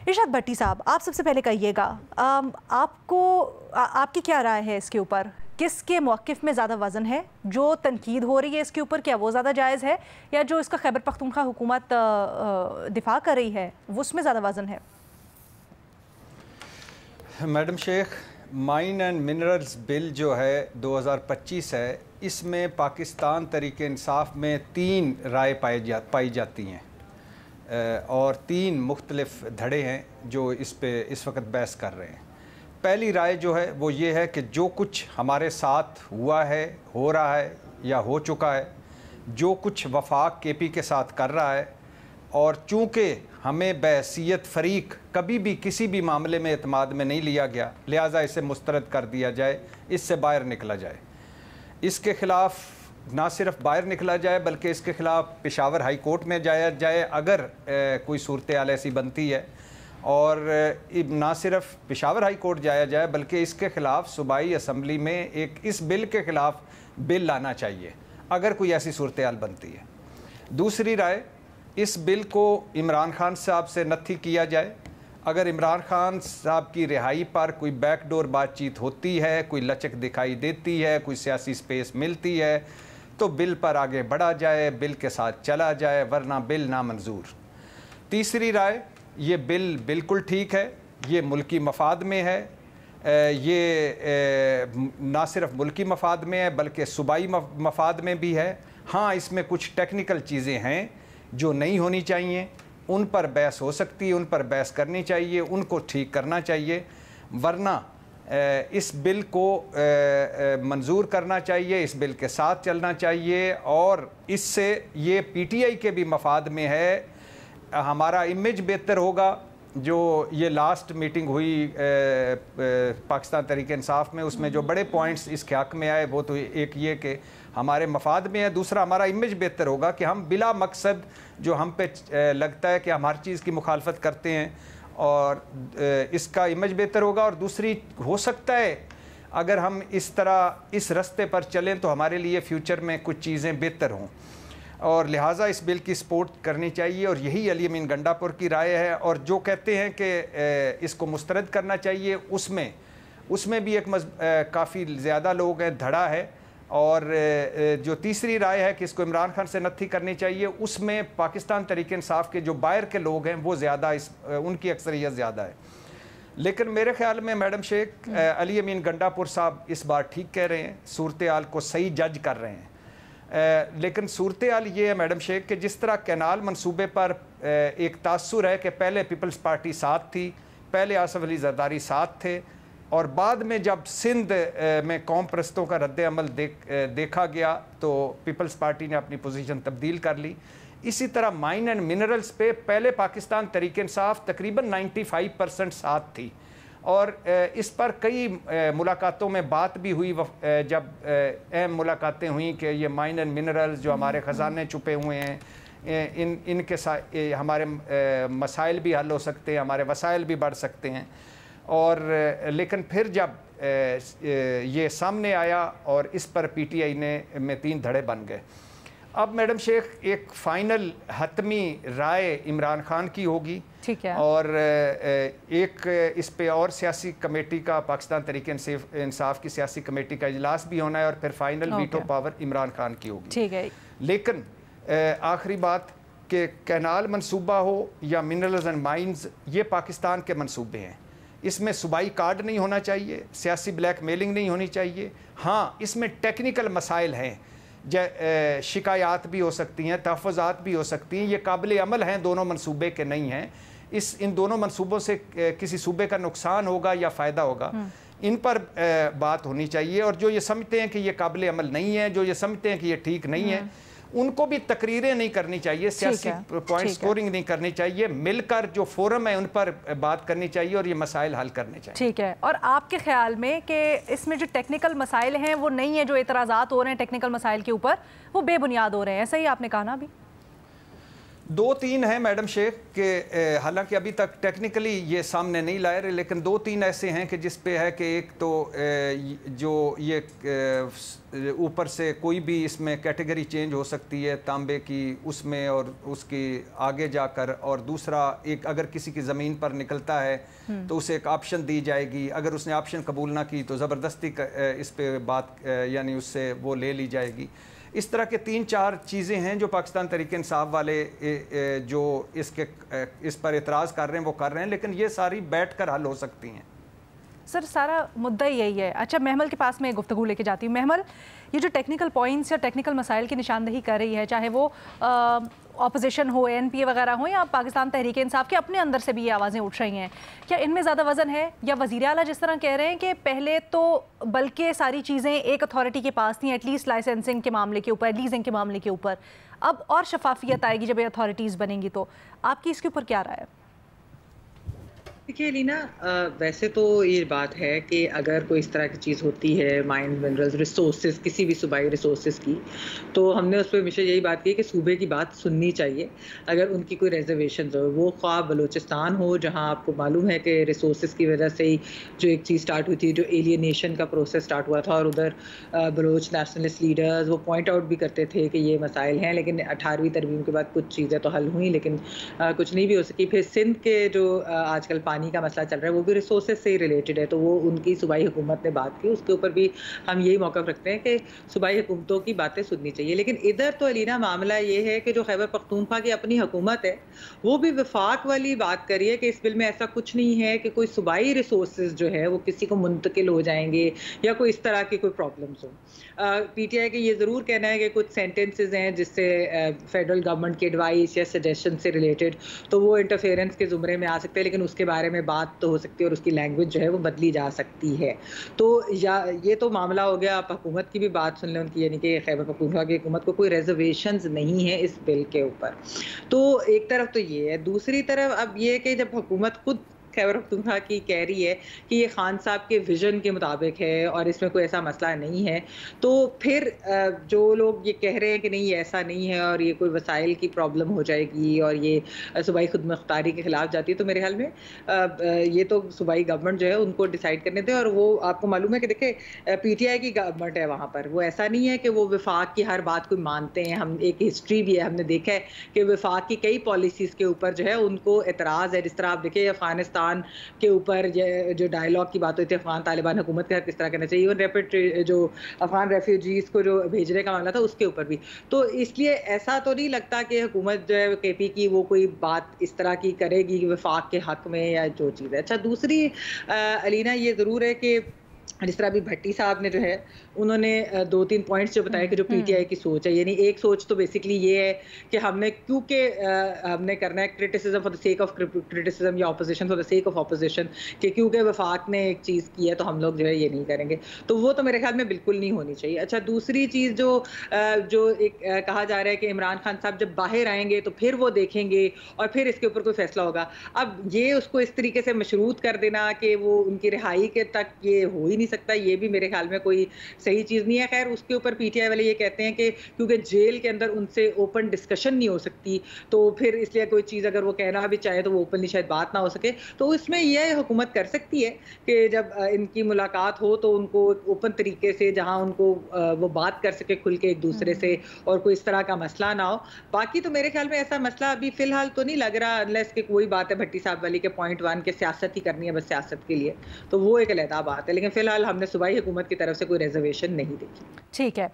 ارشاد بھٹی صاحب، آپ سب سے پہلے کہیے گا آپ کی کیا رائے ہے اس کے اوپر؟ کس کے موقف میں زیادہ وزن ہے؟ جو تنقید ہو رہی ہے اس کے اوپر، کیا وہ زیادہ جائز ہے، یا جو اس کا خیبر پختونخوا حکومت دفاع کر رہی ہے وہ اس میں زیادہ وزن ہے؟ Madam Sheikh, mine and minerals bill جو ہے 2025 ہے، اس میں پاکستان تحریک انصاف میں 3 رائے پائی جاتی ہیں اور 3 مختلف دھڑے ہیں جو اس پہ اس وقت بحث کر رہے ہیں۔ پہلی رائے جو ہے وہ یہ ہے کہ جو کچھ ہمارے ساتھ ہوا ہے، ہو رہا ہے یا ہو چکا ہے، جو کچھ وفاق کے پی کے ساتھ کر رہا ہے، اور چونکہ ہمیں بحیثیت فریق کبھی بھی کسی بھی معاملے میں اعتماد میں نہیں لیا گیا، لہٰذا اسے مسترد کر دیا جائے، اس سے باہر نکلا جائے۔ اس کے خلاف نہ صرف باہر نکلا جائے بلکہ اس کے خلاف پشاور ہائی کورٹ میں جایا جائے اگر کوئی صورتحال ایسی بنتی ہے، اور نہ صرف پشاور ہائی کورٹ جایا جائے بلکہ اس کے خلاف صوبائی اسمبلی میں ایک اس بل کے خلاف بل لانا چاہیے اگر کوئی ایسی صورتحال بنتی ہے۔ دوسری رائے، اس بل کو عمران خان صاحب سے نتھی کیا جائے۔ اگر عمران خان صاحب کی رہائی پر کوئی بیک ڈور بات چیت ہوتی ہے، کوئی لچک دکھائی دیتی ہے، کوئی سیاسی سپیس ملتی ہے تو بل پر آگے بڑھا جائے، بل کے ساتھ چلا جائے، ورنہ بل نامنظور۔ تیسری رائے، یہ بل بالکل ٹھیک ہے، یہ ملکی مفاد میں ہے، یہ نہ صرف ملکی مفاد میں ہے بلکہ صوبائی مفاد میں بھی ہے۔ ہاں، اس میں کچھ ٹیکنیکل چیزیں ہیں جو نہیں ہونی چاہیے، ان پر بحث ہو سکتی ہے، ان پر بحث کرنی چاہیے، ان کو ٹھیک کرنا چاہیے، ورنہ اس بل کو منظور کرنا چاہیے، اس بل کے ساتھ چلنا چاہیے، اور اس سے یہ پی ٹی آئی کے بھی مفاد میں ہے، ہمارا امیج بہتر ہوگا۔ جو یہ لاسٹ میٹنگ ہوئی پاکستان تحریک انصاف میں، اس میں جو بڑے پوائنٹس اس کے حق میں آئے وہ تو ایک یہ کہ ہمارے مفاد میں ہے، دوسرا ہمارا امیج بہتر ہوگا کہ ہم بلا مقصد جو ہم پہ لگتا ہے کہ ہم ہر چیز کی مخالفت کرتے ہیں، اور اس کا امیج بہتر ہوگا، اور دوسری ہو سکتا ہے اگر ہم اس طرح اس رستے پر چلیں تو ہمارے لیے فیوچر میں کچھ چیزیں بہتر ہوں، اور لہٰذا اس بل کی سپورٹ کرنی چاہیے، اور یہی علی امین گنڈا پور کی رائے ہے۔ اور جو کہتے ہیں کہ اس کو مسترد کرنا چاہیے، اس میں بھی ایک کافی زیادہ لوگ ہیں، دھڑا ہے، اور جو تیسری رائے ہے کہ اس کو عمران خان سے نتھی کرنی چاہیے، اس میں پاکستان تحریک انصاف کے جو باہر کے لوگ ہیں وہ زیادہ ان کی اکثریت زیادہ ہے۔ لیکن میرے خیال میں میڈم شیخ، علی امین گنڈا پور صاحب اس بار ٹھیک کہہ رہے ہیں، صورتحال کو صحیح جج کر رہے ہیں، لیکن صورتحال یہ ہے میڈم شیخ کہ جس طرح کینال منصوبے پر ایک تاثر ہے کہ پہلے پیپلز پارٹی ساتھ تھی، پہلے آصف علی زرداری ساتھ تھے، اور بعد میں جب سندھ میں قوم پرستوں کا رد عمل دیکھا گیا تو پیپلز پارٹی نے اپنی پوزیشن تبدیل کر لی۔ اسی طرح مائن اینڈ منرلز پہ پہلے پاکستان تحریک انصاف تقریباً 95% ساتھ تھی، اور اس پر کئی ملاقاتوں میں بات بھی ہوئی، جب اہم ملاقاتیں ہوئیں کہ یہ مائن اینڈ منرلز جو ہمارے خزانے چھپے ہوئے ہیں، ان کے ساتھ ہمارے مسائل بھی حل ہو سکتے ہیں، ہمارے وسائل بھی بڑھ سکتے ہیں، اور لیکن پھر جب یہ سامنے آیا اور اس پر پی ٹی آئی میں 3 دھڑے بن گئے۔ اب میڈم شیخ ایک فائنل حتمی رائے عمران خان کی ہوگی، ٹھیک ہے، اور ایک اس پہ اور سیاسی کمیٹی کا، پاکستان تحریک انصاف کی سیاسی کمیٹی کا اجلاس بھی ہونا ہے، اور پھر final veto power Imran Khan کی ہوگی۔ ٹھیک ہے، لیکن آخری بات کہ کینال منصوبہ ہو یا منرلز اینڈ مائنز، یہ پاکستان کے منصوبے ہیں، اس میں صوبائی کارڈ نہیں ہونا چاہیے، سیاسی بلیک میلنگ نہیں ہونی چاہیے۔ ہاں، اس میں ٹیکنیکل مسائل ہیں، شکایات بھی ہو سکتی ہیں، تحفظات بھی ہو سکتی ہیں، یہ قابل عمل ہیں دونوں منصوبے کے نہیں ہیں، ان دونوں منصوبوں سے کسی صوبے کا نقصان ہوگا یا فائدہ ہوگا، ان پر بات ہونی چاہیے، اور جو یہ سمجھتے ہیں کہ یہ قابل عمل نہیں ہے، جو یہ سمجھتے ہیں کہ یہ ٹھیک نہیں ہے، ان کو بھی تقریریں نہیں کرنی چاہیے، سیاسی پوائنٹ سکورنگ نہیں کرنی چاہیے، مل کر جو فورم ہے ان پر بات کرنی چاہیے اور یہ مسائل حل کرنے چاہیے۔ ٹھیک ہے، اور آپ کے خیال میں کہ اس میں جو ٹیکنیکل مسائل ہیں وہ نہیں ہیں، جو اعتراضات ہو رہے ہیں ٹیکنیکل مسائل کے اوپر وہ بے بنیاد ہو رہے ہیں، صحیح آپ نے کہا نا ابھی؟ दो तीन हैं मैडम शेख कि हालांकि अभी तक टेक्निकली ये सामने नहीं लाए रहे, लेकिन दो तीन ऐसे हैं कि जिस पे है कि एक तो जो ये ऊपर से कोई भी इसमें कैटेगरी चेंज हो सकती है तांबे की उसमें और उसकी आगे जाकर, और दूसरा एक अगर किसी की ज़मीन पर निकलता है तो उसे एक ऑप्शन दी जाएगी, अगर उसने ऑप्शन कबूल ना की तो ज़बरदस्ती इस पे बात यानी उससे वो ले ली जाएगी। इस तरह के तीन चार चीज़ें हैं जो पाकिस्तान तहरीक इंसाफ वाले जो इस पर एतराज़ कर रहे हैं वो कर रहे हैं, लेकिन ये सारी बैठ कर हल हो सकती हैं। सर सारा मुद्दा यही है। अच्छा, महमल के पास मैं गुफ्तगू लेके जाती हूँ। महमल, ये जो टेक्निकल पॉइंट्स या टेक्निकल मसाइल की निशानदही कर रही है, चाहे वो अपोजिशन हो, ANP वगैरह हो, या पाकिस्तान तहरीक इंसाफ के अपने अंदर से भी ये आवाज़ें उठ रही हैं, क्या इनमें ज़्यादा वज़न है? या वज़ीर आला जिस तरह कह रहे हैं कि पहले तो बल्कि सारी चीज़ें एक अथॉरिटी के पास थी, एटलीस्ट लाइसेंसिंग के मामले के ऊपर, लीजिंग के मामले के ऊपर, अब और शफाफियत आएगी जब ये अथॉरिटीज़ बनेंगी, तो आपकी इसके ऊपर क्या राय है? देखिए लीना, वैसे तो ये बात है कि अगर कोई इस तरह की चीज़ होती है, माइन मिनरल्स रिसोर्सेज, किसी भी सूबाई रिसोर्सेज की, तो हमने उस पर हमेशा यही बात की कि सूबे की बात सुननी चाहिए। अगर उनकी कोई रिजर्वेशन हो, वो ख्वाह बलूचिस्तान हो जहां आपको मालूम है कि रिसोर्सेज की वजह से ही जो एक चीज़ स्टार्ट हुई थी, जो एलियनेशन का प्रोसेस स्टार्ट हुआ था, और उधर बलूच नेशनलिस्ट लीडर्स वो पॉइंट आउट भी करते थे कि ये मसाइल हैं, लेकिन 18वीं तरमीम के बाद कुछ चीज़ें तो हल हुई, लेकिन कुछ नहीं भी हो सकी। फिर सिंध के जो आजकल पानी का मसला चल रहा है, वो भी रिसोर्सेज से ही रिलेटेड है, तो वो उनकी सूबाई हुकूमत ने बात की, उसके ऊपर भी हम यही मौक़िफ़ रखते हैं कि सूबाई हुकूमतों की बातें सुननी चाहिए। लेकिन इधर तो अलीना मामला ये है कि जो खैबर पख्तूनख्वा की अपनी हुकूमत है, वो भी वफाक वाली बात करी है कि इस बिल में ऐसा कुछ नहीं है कि कोई सूबाई रिसोर्सेज जो है वो किसी को मुंतकिल हो जाएंगे या कोई इस तरह की कोई प्रॉब्लम्स हो। PTI के ये ज़रूर कहना है कि कुछ सेंटेंसेज हैं जिससे फेडरल गवर्नमेंट की एडवाइस या सजेशन से रिलेटेड, तो वो इंटरफेरेंस के ज़ुमरे में आ सकते हैं, लेकिन उसके बारे में बात तो हो सकती है और उसकी लैंग्वेज जो है वो बदली जा सकती है। तो या ये तो मामला हो गया, आप हुकूमत की भी बात सुन लें उनकी, यानी कि खैबर पख्तूनख्वा की हुकूमत को कोई रिजर्वेशंस नहीं है इस बिल के ऊपर। तो एक तरफ तो ये है, दूसरी तरफ अब ये कि जब हुकूमत खुद खैबर पख्तूनख्वा की कह रही है कि ये खान साहब के विजन के मुताबिक है और इसमें कोई ऐसा मसला नहीं है, तो फिर जो लोग ये कह रहे हैं कि नहीं ये ऐसा नहीं है और ये कोई वसाइल की प्रॉब्लम हो जाएगी और ये सूबाई खुद मुख्तारी के खिलाफ जाती है, तो मेरे ख्याल में ये तो सूबाई गवर्नमेंट जो है उनको डिसाइड करने दें। और वो आपको मालूम है कि देखिए PTI की गवर्नमेंट है वहाँ पर, वो ऐसा नहीं है कि वो वफाक की हर बात को मानते हैं। हम एक हिस्ट्री भी है, हमने देखा है कि वफाक की कई पॉलिसीज़ के ऊपर जो है उनको एतराज़ है। जिस तरह आप देखिए अफगानिस्तान के ऊपर जो डायलॉग की बात हुई थी, अफगान तालिबान हुकूमत का किस तरह करना चाहिए, इवन रैपिड जो अफगान रेफ्यूजीज को जो भेजने का मामला था उसके ऊपर भी। तो इसलिए ऐसा तो नहीं लगता कि हुकूमत जो है KP की वो कोई बात इस तरह की करेगी वफाक के हक में या जो चीज़ है। अच्छा, दूसरी अलीना ये ज़रूर है कि जिस तरह अभी भट्टी साहब ने जो है उन्होंने 2-3 पॉइंट्स जो बताए कि जो PTI की सोच है, यानी एक सोच तो बेसिकली ये है कि हमने क्योंकि हमने करना है criticism for the sake of criticism या opposition for the sake of opposition, कि क्योंकि वफाक ने एक चीज़ की है तो हम लोग जो है ये नहीं करेंगे, तो वो तो मेरे ख्याल में बिल्कुल नहीं होनी चाहिए। अच्छा, दूसरी चीज़ जो एक कहा जा रहा है कि इमरान खान साहब जब बाहर आएंगे तो फिर वो देखेंगे और फिर इसके ऊपर कोई फैसला होगा। अब ये उसको इस तरीके से मशरूत कर देना कि वो उनकी रिहाई के तक ये हो ही नहीं सकता, ये भी मेरे ख्याल में कोई सही चीज़ नहीं है। खैर, उसके ऊपर PTI वाले ये कहते हैं कि क्योंकि जेल के अंदर उनसे ओपन डिस्कशन नहीं हो सकती, तो फिर इसलिए कोई चीज़ अगर वो कहना भी चाहे तो वो ओपनली शायद बात ना हो सके। तो इसमें यह हुकूमत कर सकती है कि जब इनकी मुलाकात हो तो उनको ओपन तरीके से, जहाँ उनको वो बात कर सके खुल के एक दूसरे से और कोई इस तरह का मसला ना हो। बाकी तो मेरे ख्याल में ऐसा मसला अभी फ़िलहाल तो नहीं लग रहा, अनलेस कि कोई बात है भट्टी साहब वाली के पॉइंट 1 के सियासत ही करनी है बस सियासत के लिए, तो वो एक अलहदा बात है। लेकिन फ़िलहाल हमने सूबाई हुकूमत की तरफ से कोई रिजर्वेशन नहीं देखी। ठीक है।